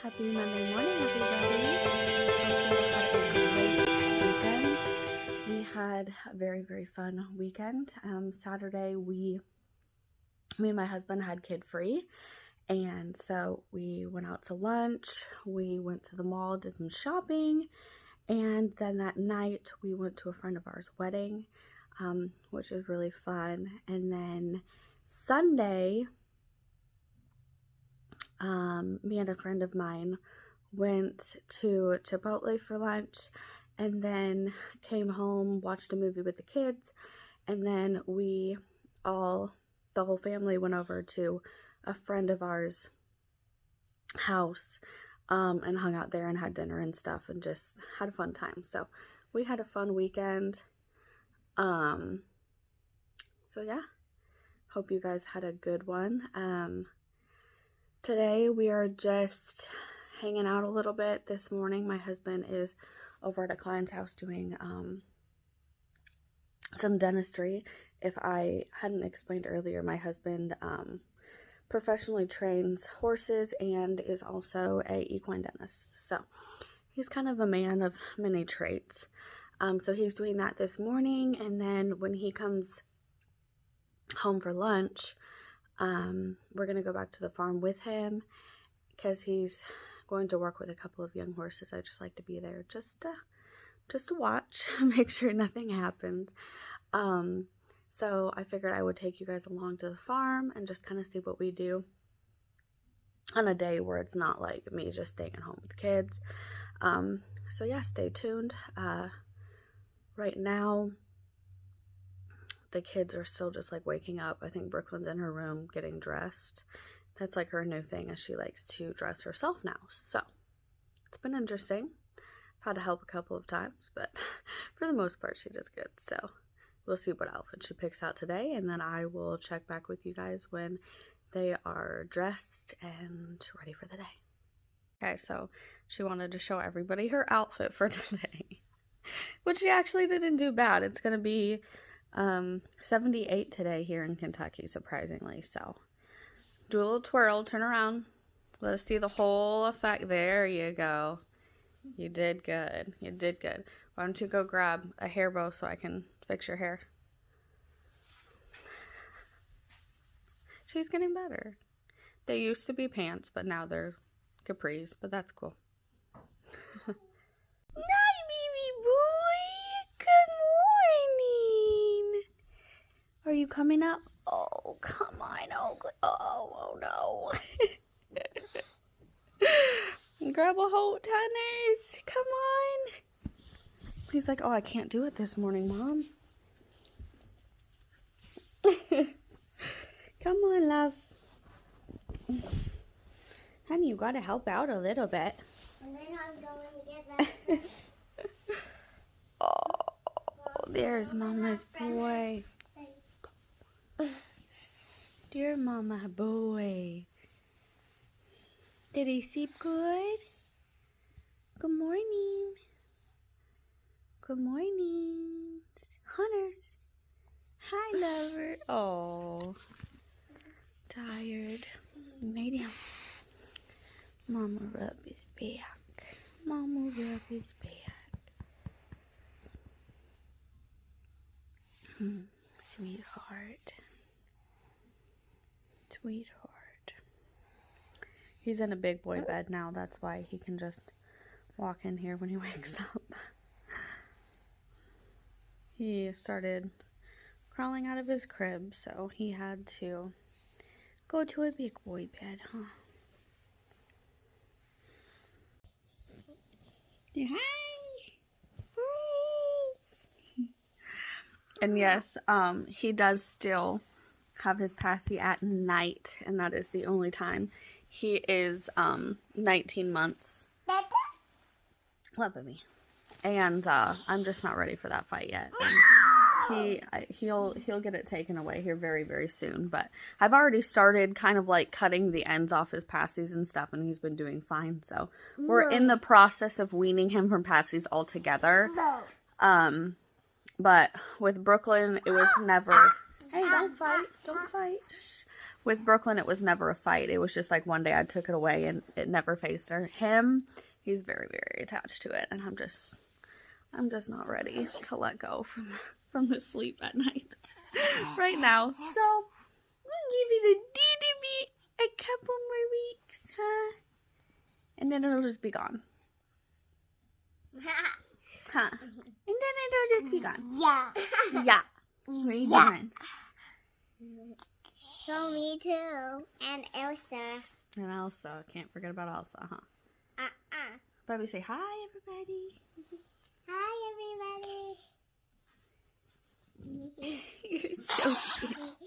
Happy Monday morning, everybody. Hope you had a great weekend. We had a very, very fun weekend. Saturday, me and my husband had kid-free, and so we went out to lunch. We went to the mall, did some shopping, and then that night we went to a friend of ours' wedding, which was really fun. And then Sunday, me and a friend of mine went to Chipotle for lunch, and then came home, watched a movie with the kids, and then the whole family went over to a friend of ours' house, and hung out there and had dinner and stuff and just had a fun time. So we had a fun weekend. So yeah, hope you guys had a good one. Today we are just hanging out a little bit. This morning my husband is over at a client's house doing some dentistry. If I hadn't explained earlier, my husband professionally trains horses and is also a equine dentist. So he's kind of a man of many traits. So he's doing that this morning, and then when he comes home for lunch, we're going to go back to the farm with him because he's going to work with a couple of young horses. I just like to be there just to watch, make sure nothing happens. So I figured I would take you guys along to the farm and just kind of see what we do on a day where it's not like me just staying at home with the kids. So yeah, stay tuned. Right now, the kids are still just like waking up. I think Brooklyn's in her room getting dressed. That's like her new thing, is she likes to dress herself now. So it's been interesting. I've had to help a couple of times, but for the most part she does good. So we'll see what outfit she picks out today, and then I will check back with you guys when they are dressed and ready for the day. Okay, so she wanted to show everybody her outfit for today, which she actually didn't do bad. It's gonna be 78 today here in Kentucky, surprisingly. So do a little twirl, turn around, let us see the whole effect. There you go. You did good. You did good. Why don't you go grab a hair bow so I can fix your hair? She's getting better. They used to be pants, but now they're capris, but that's cool. Night, baby boy. Good morning. Are you coming up? Oh, come on. Oh, good. Oh no. Grab a hold, Tanners. Come on. He's like, oh, I can't do it this morning, Mom. Come on, love. Honey, you gotta help out a little bit. And then I'm going to get that. Oh, there's Mama's boy. Dear Mama boy. Did he sleep good? Good morning. Good morning. Hunters. Hi, lover. Oh. Tired. Lay down. Mama rub his back. Mama rub his back. Sweetheart. Sweetheart. He's in a big boy bed now. That's why he can just walk in here when he wakes up. He started crawling out of his crib, so he had to go to a big boy bed, huh? Say hi! Hi! And yes, he does still have his passy at night, and that is the only time. He is 19 months. Love me. And I'm just not ready for that fight yet. And he'll get it taken away here very, very soon. But I've already started kind of like cutting the ends off his passies and stuff, and he's been doing fine. So we're in the process of weaning him from passies altogether. But with Brooklyn, it was never. Hey, don't fight! Don't fight! Shh. With Brooklyn, it was never a fight. It was just like one day I took it away and it never fazed her. Him, he's very, very attached to it, and I'm just not ready to let go from the sleep at night right now. So we'll give it a couple more weeks, huh? And then it'll just be gone. Huh? And then it'll just be gone. Yeah. Yeah. What are you doing? So me too. And Elsa. And Elsa. Can't forget about Elsa, huh? Bobby, say hi, everybody. Hi, everybody. You're so cute.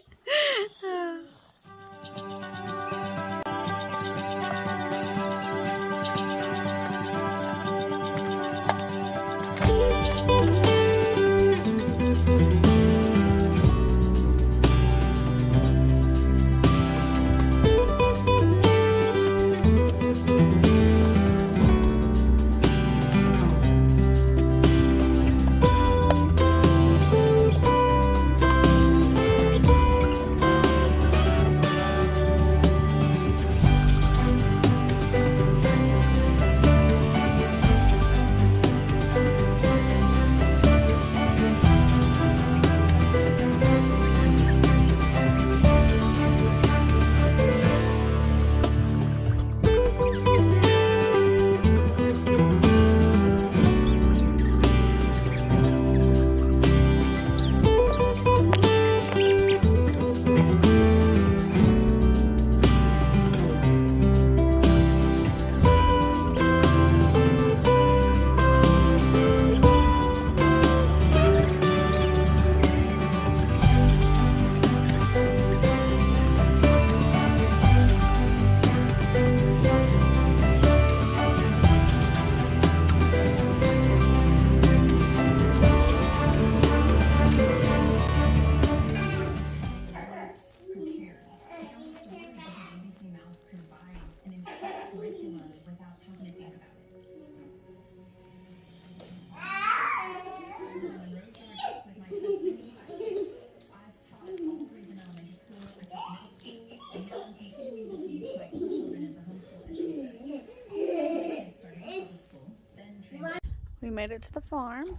We made it to the farm.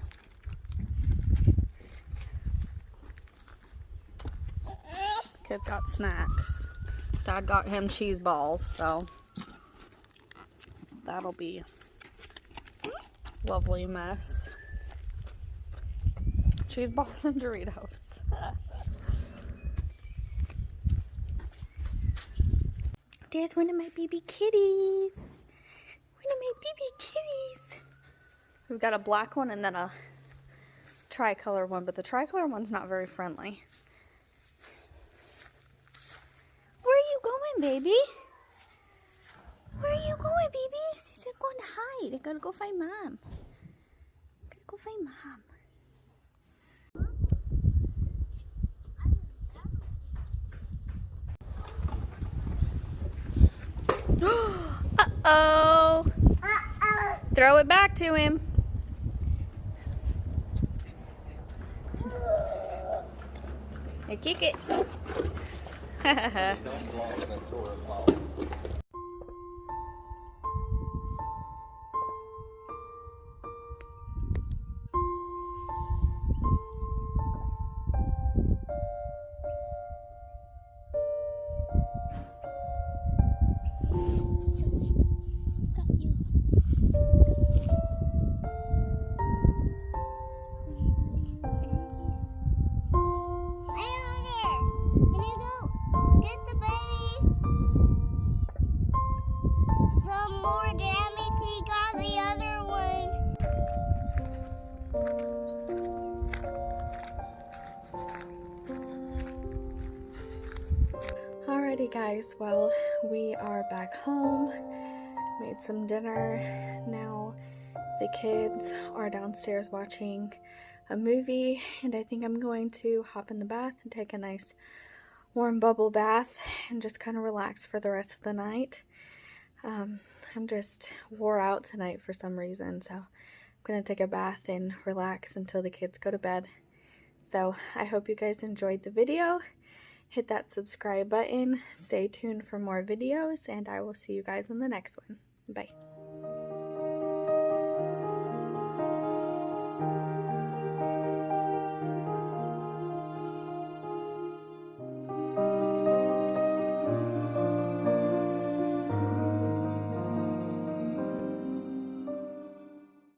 Kid got snacks. Dad got him cheese balls, so that'll be a lovely mess. Cheese balls and Doritos. There's one of my baby kitties. One of my baby kitties. We've got a black one and then a tricolor one, but the tricolor one's not very friendly. Where are you going, baby? Where are you going, baby? She said go and hide. I gotta go find Mom. Gotta go find Mom. Uh-oh. Throw it back to him. You kick it. Alrighty guys, well, we are back home, made some dinner. Now the kids are downstairs watching a movie, and I think I'm going to hop in the bath and take a nice warm bubble bath and just kind of relax for the rest of the night. I'm just wore out tonight for some reason, so I'm going to take a bath and relax until the kids go to bed. So I hope you guys enjoyed the video, hit that subscribe button. Stay tuned for more videos, and I will see you guys in the next one. Bye.